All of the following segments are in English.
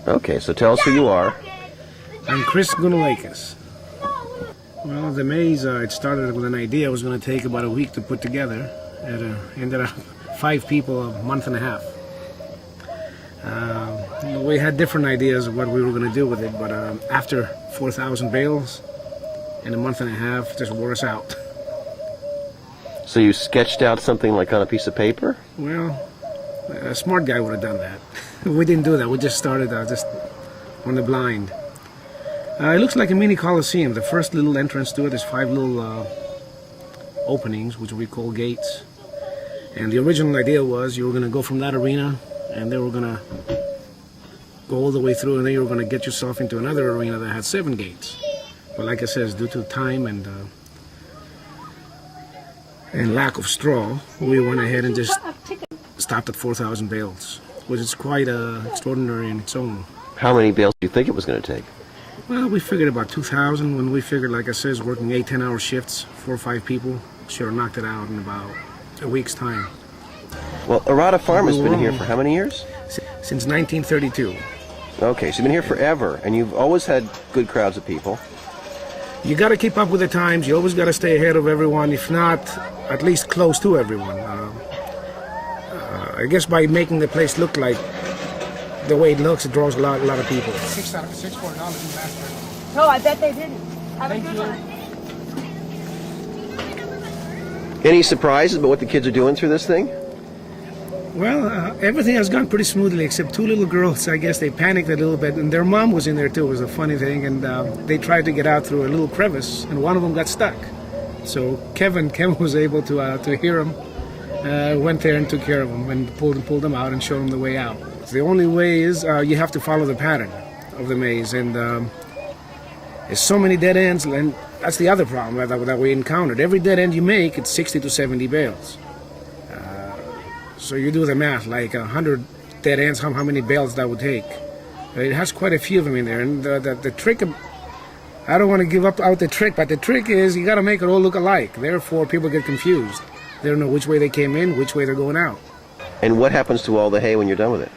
Okay, so tell us who you are. I'm Chris Gounalakis. Well, the maze, it started with an idea. It was going to take about a week to put together. It ended up 5 people, a month and a half. We had different ideas of what we were going to do with it, but after 4,000 bales in a month and a half, just wore us out. So you sketched out something like on a piece of paper? Well, a smart guy would have done that. We didn't do that. We just started just on the blind. It looks like a mini coliseum. The first little entrance to it is 5 little openings, which we call gates. And the original idea was you were going to go from that arena, and they were going to go all the way through, and then you were going to get yourself into another arena that had 7 gates. But like I said, due to time and lack of straw, we went ahead and just stopped at 4,000 bales, which is quite extraordinary in its own. How many bales do you think it was going to take? Well, we figured about 2,000. When we figured, like I said, working 8-10-hour shifts, 4 or 5 people, sure knocked it out in about a week's time. Well, Arata Farm has been here for how many years? Since 1932. Okay, so you've been here forever, and you've always had good crowds of people. You got to keep up with the times. You always got to stay ahead of everyone, if not at least close to everyone. I guess by making the place look like the way it looks, it draws a lot of people. $6 for $1 in last. No, I bet they didn't. Have a good one. Any surprises about what the kids are doing through this thing? Well, everything has gone pretty smoothly, except 2 little girls. I guess they panicked a little bit, and their mom was in there too. It was a funny thing, and they tried to get out through a little crevice, and one of them got stuck. So Kevin was able to hear them, went there and took care of them, and pulled them out and showed them the way out. The only way is you have to follow the pattern of the maze, and there's so many dead ends, and that's the other problem that we encountered. Every dead end you make, it's 60 to 70 bales. So you do the math, like 100 dead ends, how many bales that would take. It has quite a few of them in there, and the trick, I don't want to give up out the trick, but the trick is you got to make it all look alike. Therefore, people get confused. They don't know which way they came in, which way they're going out. And what happens to all the hay when you're done with it?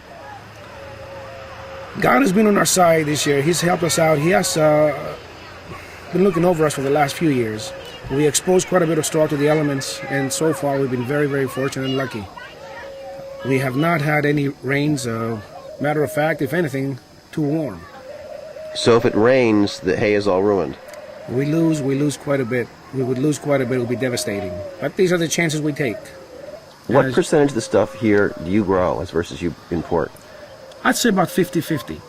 God has been on our side this year. He's helped us out. He has been looking over us for the last few years. We exposed quite a bit of straw to the elements, and so far we've been very, very fortunate and lucky. We have not had any rains. Matter of fact, if anything, too warm. So if it rains, the hay is all ruined? We lose quite a bit. We would lose quite a bit. It would be devastating. But these are the chances we take. What percentage of the stuff here do you grow as versus you import? I'd say about 50-50.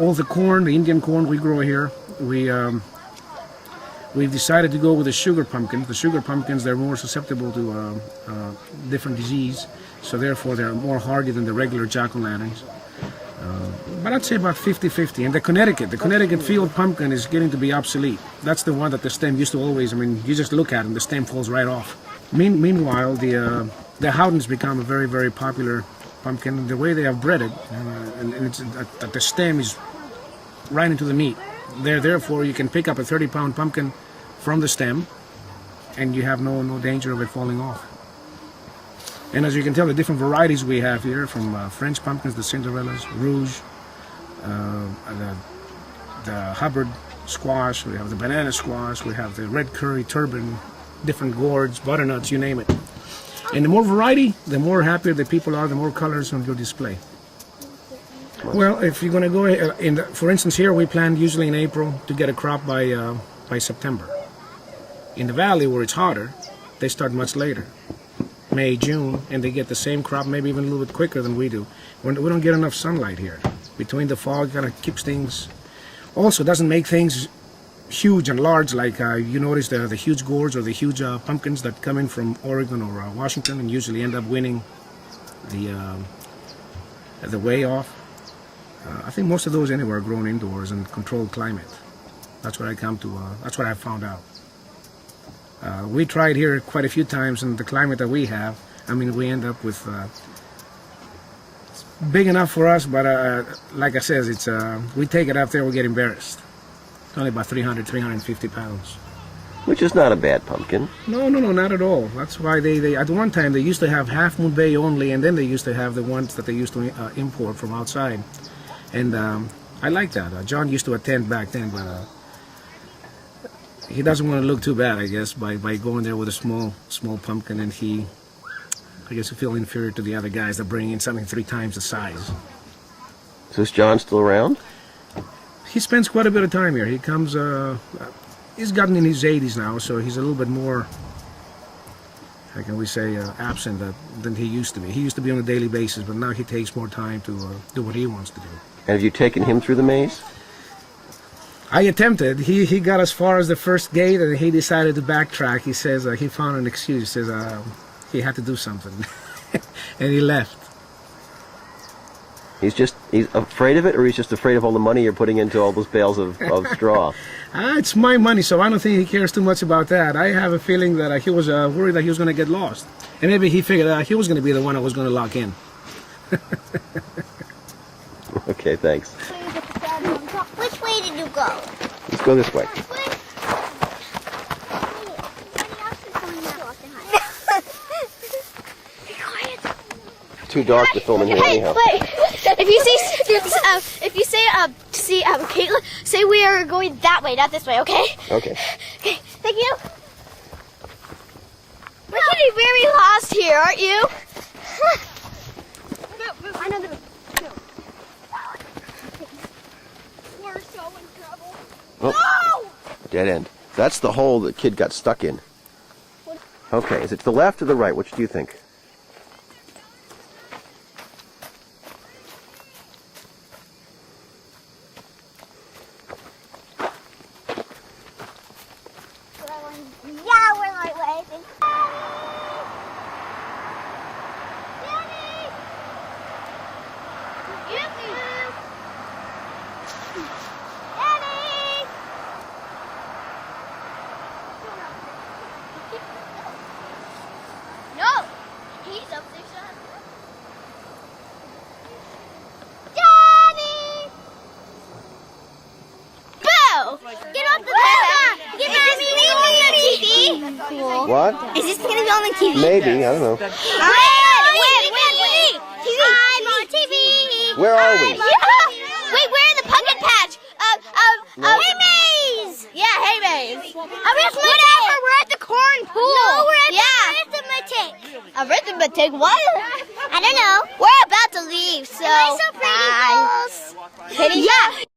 All the corn, the Indian corn we grow here, we've decided to go with the sugar pumpkins. The sugar pumpkins, they're more susceptible to different disease, so therefore they're more hardy than the regular jack-o'-lanterns. But I'd say about 50-50. And the Connecticut field pumpkin is getting to be obsolete. That's the one that the stem used to always, you just look at it and the stem falls right off. Meanwhile, the Howden's become a very, very popular pumpkin. The way they have bred it, and it's that the stem is right into the meat. Therefore, you can pick up a 30-pound pumpkin from the stem, and you have no danger of it falling off. And as you can tell, the different varieties we have here, from French pumpkins, the Cinderellas, Rouge, the Hubbard squash, we have the banana squash, we have the red curry turban, different gourds, butternuts, you name it. And the more variety, the more happier the people are, the more colors on your display. Well, if you're going to go, for instance, here we plant usually in April to get a crop by September. In the valley where it's hotter, they start much later, May, June, and they get the same crop, maybe even a little bit quicker than we do. We don't get enough sunlight here. Between the fog, kind of keeps things. Also, doesn't make things huge and large, like you notice the huge gourds or the huge pumpkins that come in from Oregon or Washington and usually end up winning the way off. I think most of those anywhere are grown indoors in controlled climate. That's what I come to. That's what I've found out. We tried here quite a few times, and the climate that we have, we end up with it's big enough for us, but like I said, it's we take it out there, we get embarrassed. It's only about 350 pounds. Which is not a bad pumpkin. No, not at all. That's why they at one time they used to have Half Moon Bay only, and then they used to have the ones that they used to import from outside. And I like that. John used to attend back then, but he doesn't want to look too bad, I guess, by going there with a small pumpkin, and I guess he feels inferior to the other guys that bring in something 3 times the size. So is John still around? He spends quite a bit of time here. He comes, he's gotten in his 80s now, so he's a little bit more, how can we say, absent than he used to be. He used to be on a daily basis, but now he takes more time to do what he wants to do. And have you taken him through the maze? I attempted. He got as far as the first gate, and he decided to backtrack. He says he found an excuse. He says he had to do something, and he left. He's afraid of it, or he's just afraid of all the money you're putting into all those bales of straw? It's my money, so I don't think he cares too much about that. I have a feeling that he was worried that he was going to get lost. And maybe he figured he was going to be the one that was going to lock in. Okay, thanks. Which way did you go? Let's go this way. It's too dark to film in here anyhow. Wait. If you say Caitlin, say we are going that way, not this way, okay? Okay. Okay, thank you. We're getting very lost here, aren't you? I know the... We're so in trouble. Oh, No! dead end. That's the hole the kid got stuck in. Okay, is it to the left or the right? Which do you think? Yeah, we're right way. No! He's up there, son. Daddy! Boo! Get off the bed! Get off the TV! Cool. What? Is this gonna be on the TV? Maybe, I don't know. Wait! I'm on TV! Where are we? Wait, we're in the pumpkin patch! Hay Maze! Yeah, Hay Maze. Whatever, we're at the corn pool. No, we're at the arithmetic. What? I don't know. We're about to leave, so. Am I so pretty, bye. girls? Yeah.